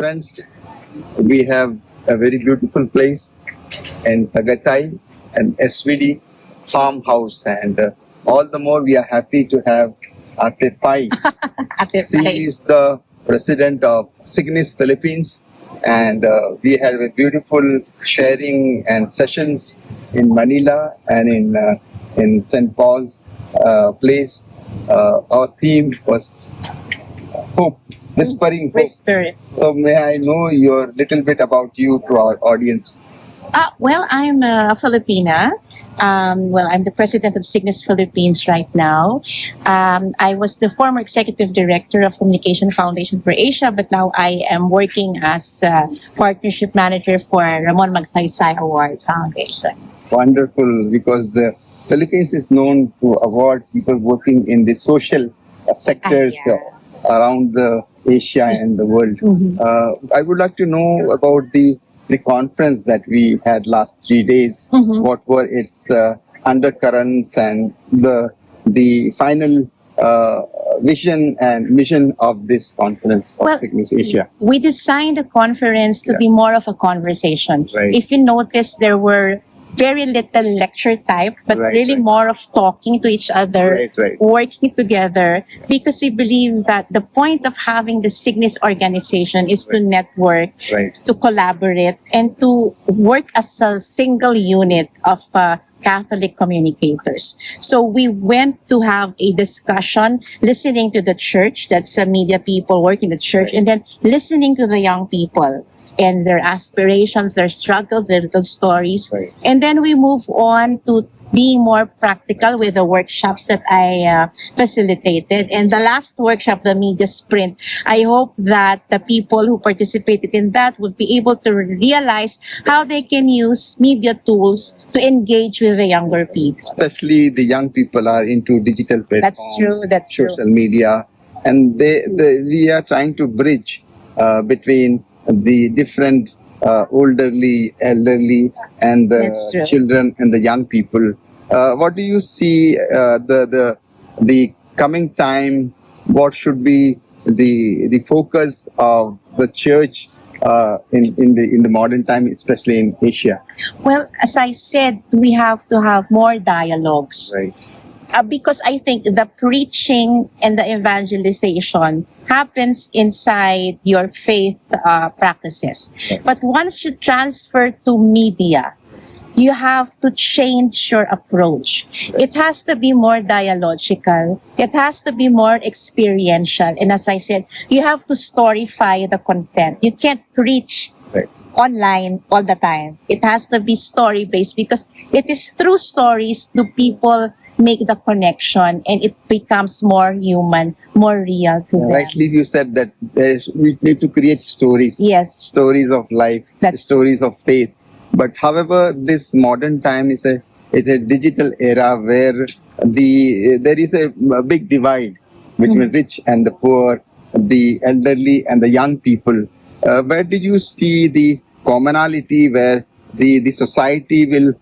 Friends, we have a very beautiful place in Tagatai, an SVD farmhouse, and all the more we are happy to have Ate Pai. Ate She Pai. is the president of SIGNIS Philippines, and we had a beautiful sharing and sessions in Manila and in St. Paul's place. Our theme was hope, whispering hope. Whisper. So may I know your little bit about you to our audience? Well, I'm a Filipina. I'm the president of SIGNIS Philippines right now. I was the former executive director of Communication Foundation for Asia, but now I am working as partnership manager for Ramon Magsaysay Award Foundation. Wonderful, because the Philippines is known to award people working in the social sectors around the Asia and the world. I would like to know about the conference that we had last 3 days. What were its undercurrents and the final vision and mission of this conference of SIGNIS Asia? We designed the conference to be more of a conversation. Right. If you notice, there were very little lecture type, but really more of talking to each other, working together, because we believe that the point of having the SIGNIS organization is to network, to collaborate, and to work as a single unit of Catholic communicators. So we went to have a discussion, listening to the church, that's media people working in the church, and then listening to the young people and their aspirations, their struggles, their little stories. And then we move on to being more practical with the workshops that I facilitated. And the last workshop, the media sprint, I hope that the people who participated in that would be able to realize how they can use media tools to engage with the younger people. Especially the young people are into digital platforms, That's true. social media, and we are trying to bridge between the different elderly, and the children and the young people. What do you see the coming time? What should be the focus of the church in the modern time, especially in Asia? Well, as I said, we have to have more dialogues. Because I think the preaching and the evangelization happens inside your faith practices. But once you transfer to media, you have to change your approach. It has to be more dialogical. It has to be more experiential. And as I said, you have to storyfy the content. You can't preach online all the time. It has to be story-based, because it is through stories do people make the connection, and it becomes more human, more real to them. Rightly, you said that we need to create stories. Yes. Stories of life, stories of faith. But however, this modern time is a digital era where there is a big divide between rich and the poor, the elderly and the young people. Where do you see the commonality where the society will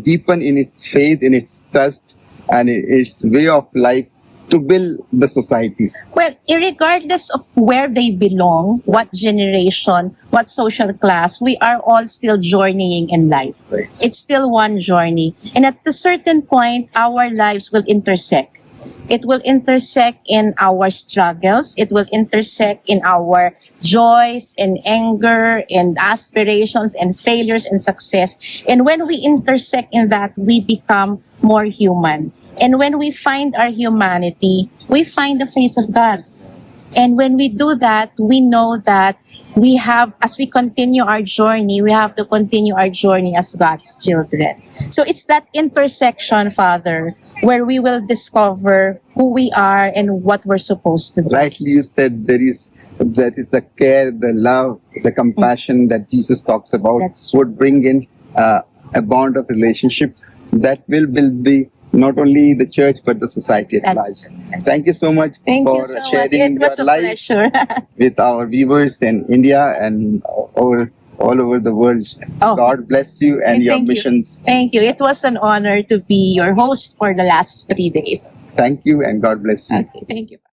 deepen in its faith, in its trust, and its way of life to build the society? Well, regardless of where they belong, what generation, what social class, we are all still journeying in life. It's still one journey. And at a certain point, our lives will intersect. It will intersect in our struggles. It will intersect in our joys and anger and aspirations and failures and success. And when we intersect in that, we become more human. And when we find our humanity, we find the face of God. And when we do that, we know that we have, as we continue our journey, we have to continue our journey as God's children. So it's that intersection, Father, where we will discover who we are and what we're supposed to do. Rightly you said that is the care, the love, the compassion that Jesus talks about would bring in a bond of relationship that will build not only the church but the society at large. Thank you so much for sharing your life with our viewers in India and all over the world. God bless you and your missions. Thank you. It was an honor to be your host for the last 3 days. Thank you and God bless you. Okay, thank you.